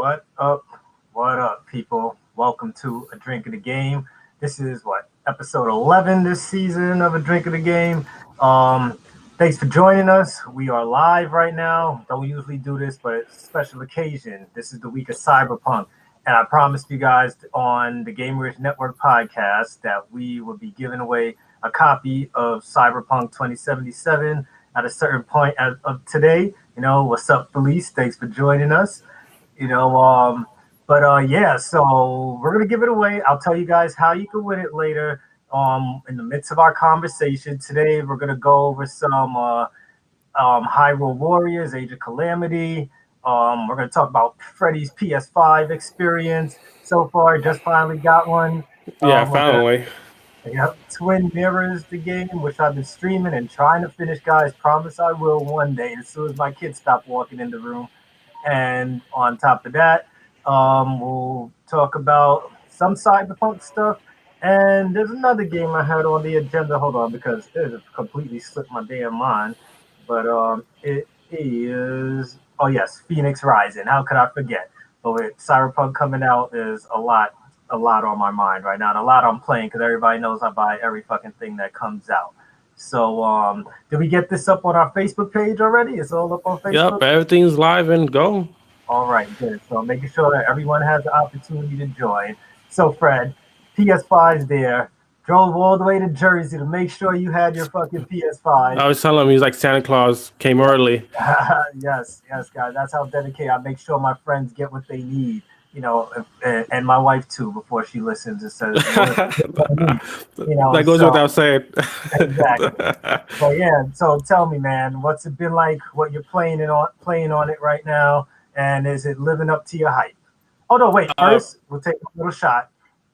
What up? What up, people? Welcome to A Drink of the Game. This is episode 11 this season of A Drink of the Game. Um, Thanks for joining us. We are live right now. Don't usually do this, but it's a special occasion. This is the week of Cyberpunk. And I promised you guys on the Gamers Network podcast that we will be giving away a copy of Cyberpunk 2077 at a certain point of today. What's up, Felice? Thanks for joining us. Yeah, so we're gonna give it away. I'll tell you guys how you can win it later. In the midst of our conversation today, we're gonna go over some Hyrule Warriors, Age of Calamity. We're gonna talk about Freddy's PS5 experience so far. Just finally got one. Finally. Yep, Twin Mirrors, the game, which I've been streaming and trying to finish, guys. Promise I will one day, as soon as my kids stop walking in the room. And on top of that, we'll talk about some Cyberpunk stuff. And there's another game I had on the agenda. Hold on, because it completely slipped my damn mind. But it is, oh yes, Phoenix Rising. How could I forget? But with Cyberpunk coming out, there's a lot on my mind right now, and a lot I'm playing because everybody knows I buy every fucking thing that comes out. So, did we get this up on our Facebook page already? It's all up on Facebook? Yep, everything's live and go. All right, good. So making sure that everyone has the opportunity to join. So, Fred, PS5's there. Drove all the way to Jersey to make sure you had your fucking PS5. I was telling him, he was like, Santa Claus came early. Yes, guys. That's how dedicated. I make sure my friends get what they need. And my wife too, before she listens and says, that goes without saying. Exactly. But yeah, so tell me, man, what's it been like? What you're playing on it right now, and is it living up to your hype? Oh no, wait. First, we'll take a little shot.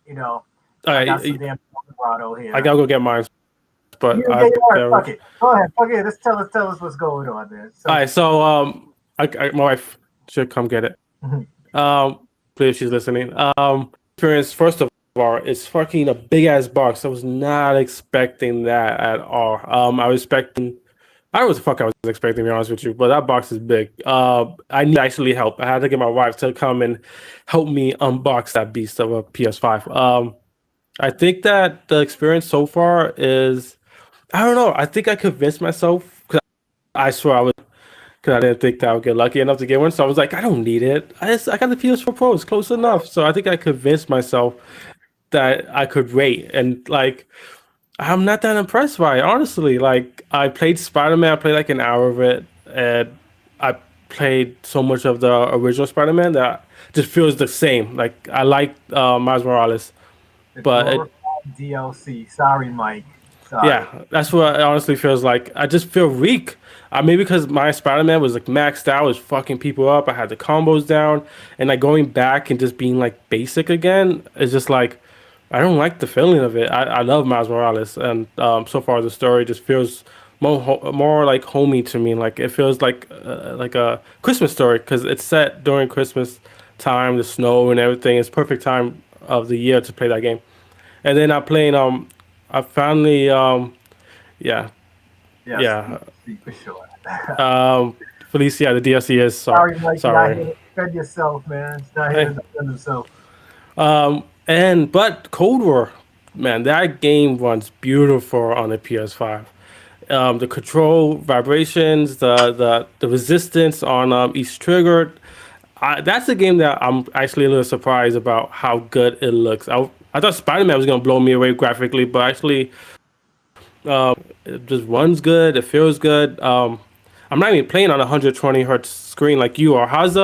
All I right, got some damn Colorado here. I gotta go get mine. But fuck it. Go ahead. Fuck it. Tell us what's going on there. All right, so my wife should come get it. Please, she's listening. Experience, first of all, it's fucking a big ass box. I was not expecting that at all. I don't know what the fuck I was expecting, to be honest with you, but that box is big. I need actually help. I had to get my wife to come and help me unbox that beast of a PS5. I think that the experience so far is, I don't know. I think I convinced myself, because I swear I was, because I didn't think that I would get lucky enough to get one. So I was like, I don't need it. I got the PS4 Pro. It's close enough. So I think I convinced myself that I could wait. And like, I'm not that impressed by it, honestly. Like, I played Spider-Man. I played like an hour of it. And I played so much of the original Spider-Man that just feels the same. Like, I like Miles Morales. But DLC. Sorry, Mike. Sorry. Yeah, that's what it honestly feels like. I just feel weak. Maybe because my Spider-Man was like maxed out, was fucking people up. I had the combos down, and like going back and just being like basic again is just like, I don't like the feeling of it. I love Miles Morales, and so far the story just feels more like homey to me. Like it feels like a Christmas story because it's set during Christmas time, the snow and everything. It's perfect time of the year to play that game. And then I'm playing I finally, Yeah. For sure. Felicia, the DLC is sorry. Mike, sorry. Defend yourself, man. It's not here to defend himself. But Cold War, man, that game runs beautiful on the PS5. The control vibrations, the resistance on each trigger. That's a game that I'm actually a little surprised about how good it looks. I thought Spider-Man was gonna blow me away graphically, but actually, it just runs good. It feels good. I'm not even playing on 120 hertz screen like you are. How's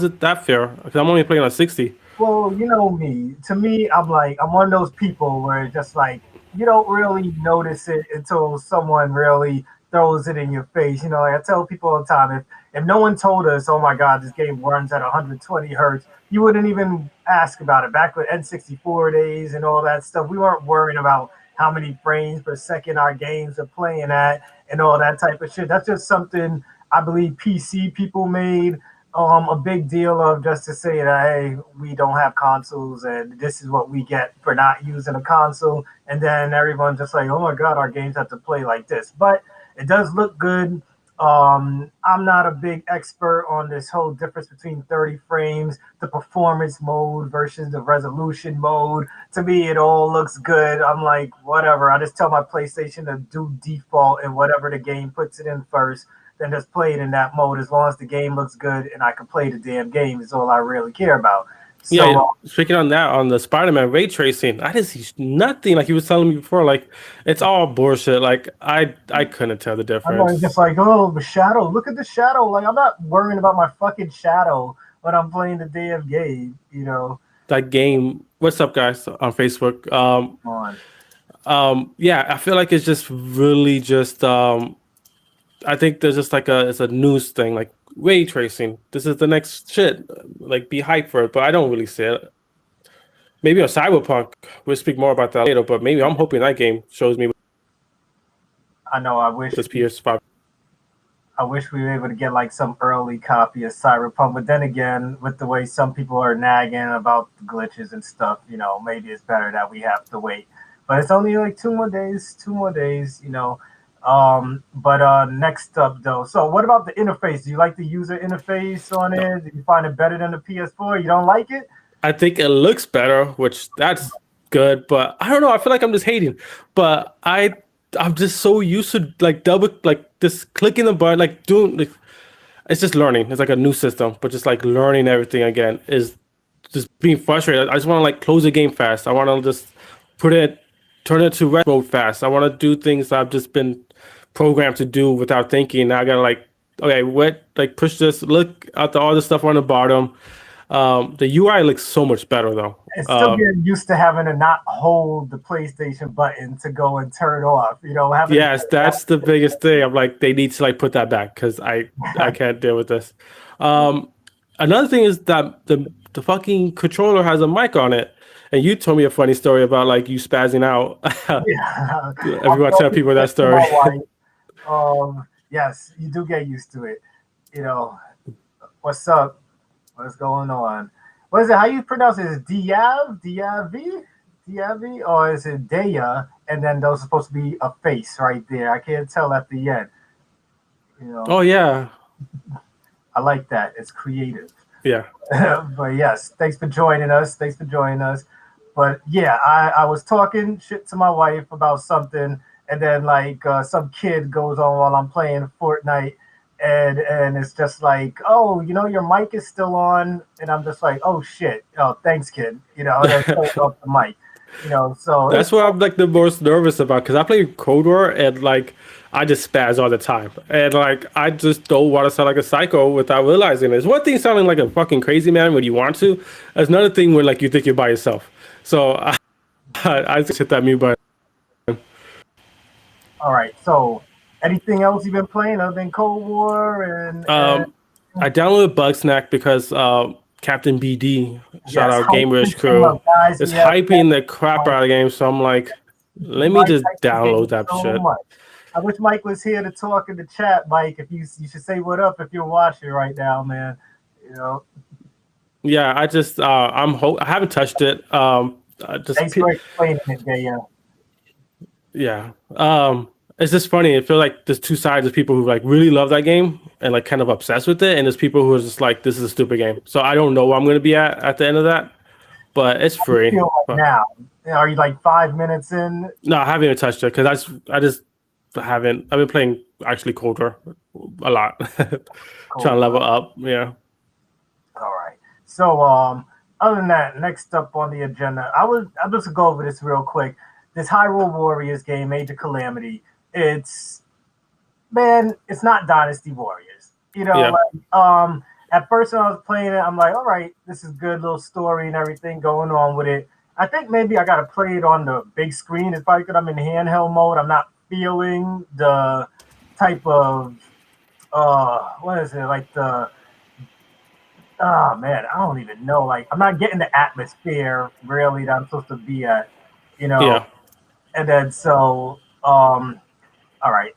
it that feel? Because I'm only playing on 60. Well, you know me. To me, I'm one of those people where it's just like you don't really notice it until someone really throws it in your face. Like I tell people all the time, if no one told us, oh my God, this game runs at 120 hertz, you wouldn't even ask about it. Back with N64 days and all that stuff, we weren't worrying about how many frames per second our games are playing at and all that type of shit. That's just something I believe PC people made a big deal of, just to say that, hey, we don't have consoles and this is what we get for not using a console. And then everyone's just like, oh my God, our games have to play like this. But it does look good. I'm not a big expert on this whole difference between 30 frames, the performance mode versus the resolution mode. To me, it all looks good. I'm like, whatever. I just tell my PlayStation to do default and whatever the game puts it in first, then just play it in that mode. As long as the game looks good and I can play the damn game is all I really care about. Yeah, So speaking on that, on the Spider-Man ray tracing, I didn't see nothing like you was telling me before. Like it's all bullshit. Like I couldn't tell the I'm like, just difference. like, oh, the shadow. Look at the shadow. Like, I'm not worrying about my fucking shadow when I'm playing the damn game. That game. What's up, guys, on Facebook? Come on. Yeah, I feel like it's just really just. I think there's just like it's a news thing, like ray tracing. This is the next shit. Like be hyped for it, but I don't really see it. Maybe on Cyberpunk, we'll speak more about that later. But maybe I'm hoping that game shows me I know. this PS5. I wish we were able to get like some early copy of Cyberpunk. But then again, with the way some people are nagging about the glitches and stuff, maybe it's better that we have to wait. But it's only like 2 more days. 2 more days. But next up though, so what about the interface? Do you like the user interface on No, it? Do you find it better than the PS4? You don't like it? I think it looks better, which that's good. But I don't know. I feel like I'm just hating. But I'm just so used to like double like just clicking the button, like doing like it's just learning. It's like a new system, but just like learning everything again is just being frustrated. I just want to like close the game fast. I want to just put it, turn it to rest mode fast. I want to do things I've just been programmed to do without thinking. Now I gotta like, okay, what, like push this, look at all the stuff on the bottom. The UI looks so much better though. It's still getting used to having to not hold the PlayStation button to go and turn off. Having to Yes, that's the biggest thing. I'm like, they need to like put that back because I can't deal with this. Um, Another thing is that the fucking controller has a mic on it, and you told me a funny story about like you spazzing out. yeah. Everyone tell people that To story. my wife. Yes, you do get used to it. You know, what's up? What's going on? What is it? How you pronounce it? Is it Diav? Diavi? Diavi? Or is it Daya? And then those are supposed to be a face right there. I can't tell at the end. You know, Oh yeah, I like that. It's creative. yeah. But yes, thanks for joining us. Thanks for joining us. But yeah, I was talking shit to my wife about something, and then like some kid goes on while I'm playing Fortnite, and it's just like, oh, your mic is still on, and I'm just like, oh shit, oh thanks, kid, and then turn off the mic, so That's it's what I'm like the most nervous about because I play Cold War and like I just spaz all the time and like I just don't want to sound like a psycho without realizing it. It's one thing sounding like a fucking crazy man when you want to. It's another thing when like you think you're by yourself. So I just hit that mute button. all right. So anything else you've been playing other than Cold War and I downloaded Bugsnack because Captain BD, shout yes, out hype this Gamerish thing Crew, up, guys. is We have hyping the crap out of the game. So I'm like, let me Mike just likes the download game that so shit. much. I wish Mike was here to talk in the chat, Mike. If you should say what up if you're watching right now, man. You know, Yeah, I just I haven't touched it. thanks for explaining it, yeah. Yeah. It's just funny. I feel like there's two sides of people who like really love that game and like kind of obsessed with it, and there's people who are just like, this is a stupid game. So I don't know where I'm gonna be at the end of that, but it's How do you free. feel right But now? Are you like 5 minutes in? no, I haven't even touched it because I just haven't. I've been playing actually colder a lot, trying to Cold level War. up. Yeah. All right. So other than that, next up on the agenda, I'm just gonna go over this real quick. This Hyrule Warriors game, Major Calamity. It's man, it's not Dynasty Warriors. Yeah. At first when I was playing it, I'm like, all right, this is good little story and everything going on with it. I think maybe I gotta play it on the big screen. It's probably because I'm in handheld mode. I'm not feeling the type of what is it like the oh man, I don't even know. Like I'm not getting the atmosphere really that I'm supposed to be at, you know. Yeah. And then so all right.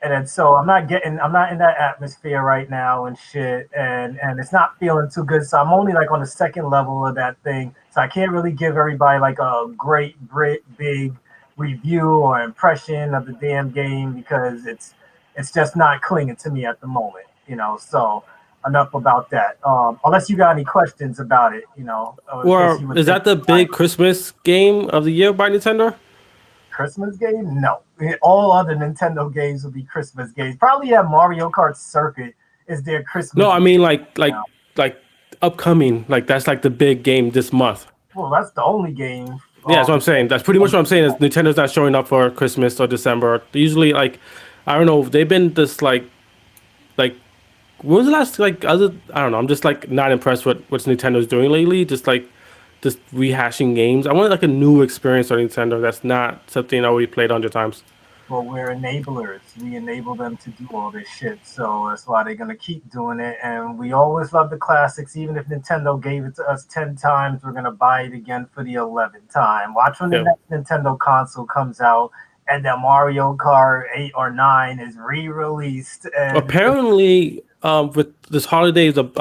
And then so I'm not in that atmosphere right now and shit and it's not feeling too good. So I'm only like on the second level of that thing. So I can't really give everybody like a great big review or impression of the damn game because It's just not clinging to me at the moment, So enough about that. Unless you got any questions about it, in case you Or were is thinking that the about big Christmas game of the year by Nintendo? Christmas game? No. All other Nintendo games would be Christmas games. Probably Mario Kart Circuit is their No, Christmas I game mean like now. like upcoming. Like that's like the big game this month. Well, that's the only game. Yeah, that's what I'm saying. That's pretty much what I'm saying. Is Nintendo's not showing up for Christmas or December. They usually like, I don't know. They've been this like when was the last like other? I don't know. I'm just like not impressed with what Nintendo's doing lately. Just rehashing games. I want like a new experience on Nintendo. That's not something I already played 100 times. Well, we're enablers. We enable them to do all this shit. So that's why they're gonna keep doing it. And we always love the classics. Even if Nintendo gave it to us 10 times, we're gonna buy it again for the 11th time. Watch when the Yeah. next Nintendo console comes out and the Mario Kart 8 or 9 is re-released. And Apparently, with this holidays of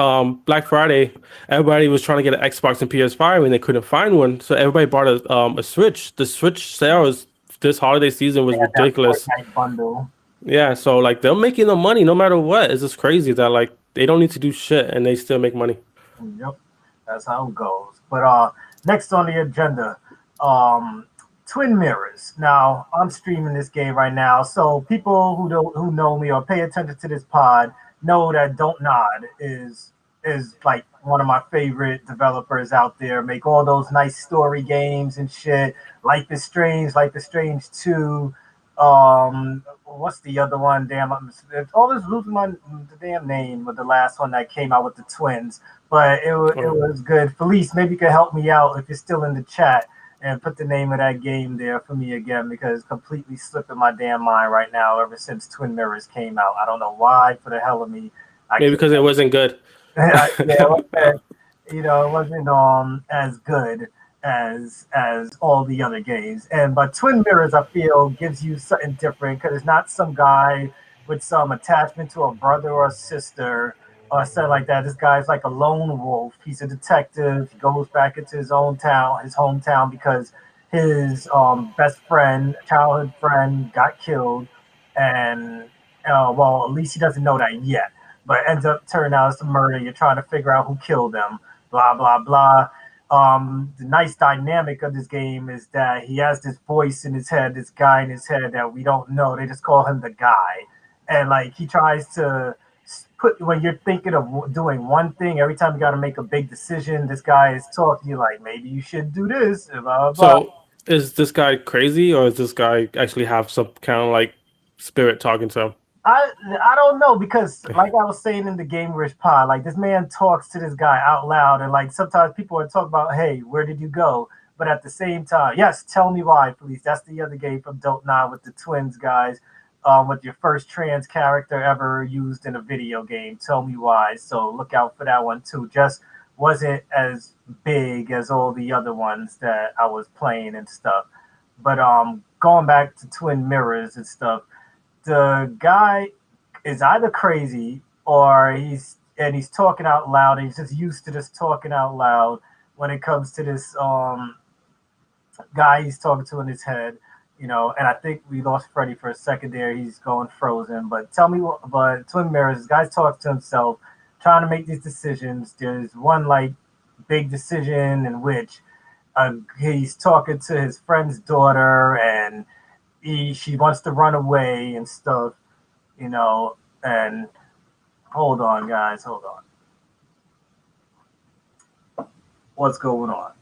Black Friday, everybody was trying to get an Xbox and PS5 and they couldn't find one. So everybody bought a Switch. The Switch sales this holiday season they was had that ridiculous. Fortnite bundle. Yeah, so like they're making the money no matter what. It's just crazy that like they don't need to do shit and they still make money. Yep, that's how it goes. But next on the agenda, um, Twin Mirrors. Now I'm streaming this game right now, so people who know me or pay attention to this pod know that Don't Nod is like one of my favorite developers out there. Make all those nice story games and shit. Life is Strange 2. What's the other one? Damn, I'm always losing the damn name of the last one that came out with the twins, but it Oh. was good. Felice, maybe you could help me out if you're still in the chat and put the name of that game there for me again because it's completely slipping my damn mind right now ever since Twin Mirrors came out. I don't know why, for the hell of me. I Maybe can't. because it wasn't good. Yeah, it wasn't as good as all the other games. And but Twin Mirrors, I feel, gives you something different because it's not some guy with some attachment to a brother or a sister or something like that. This guy's like a lone wolf. He's a detective. He goes back into his own town, his hometown, because his best friend, childhood friend, got killed, and well, at least he doesn't know that yet, but ends up turning out it's a murder. You're trying to figure out who killed them. Blah blah blah. The nice dynamic of this game is that he has this voice in his head, this guy in his head that we don't know. They just call him the guy, and like he tries to put when you're thinking of doing one thing, every time you got to make a big decision, this guy is talking to you like maybe you should do this. Blah blah blah. So is this guy crazy or does this guy actually have some kind of like spirit talking to him? I don't know because like I was saying in the Game Rich pod, like this man talks to this guy out loud, and like sometimes people are talking about, hey, where did you go? But at the same time, yes, tell me why, please. That's the other game from Don't Nod with the twins guys, with your first trans character ever used in a video game. Tell me why. So look out for that one too. Just wasn't as big as all the other ones that I was playing and stuff. But going back to Twin Mirrors and stuff, the guy is either crazy or he's talking out loud. He's just used to just talking out loud when it comes to this guy he's talking to in his head. And I think we lost Freddie for a second there. He's going frozen. But tell me what. But Twin Mirrors, this guy's talking to himself, trying to make these decisions. There's one like big decision in which he's talking to his friend's daughter, and she wants to run away and stuff, you know. And hold on, guys, hold on. What's going on?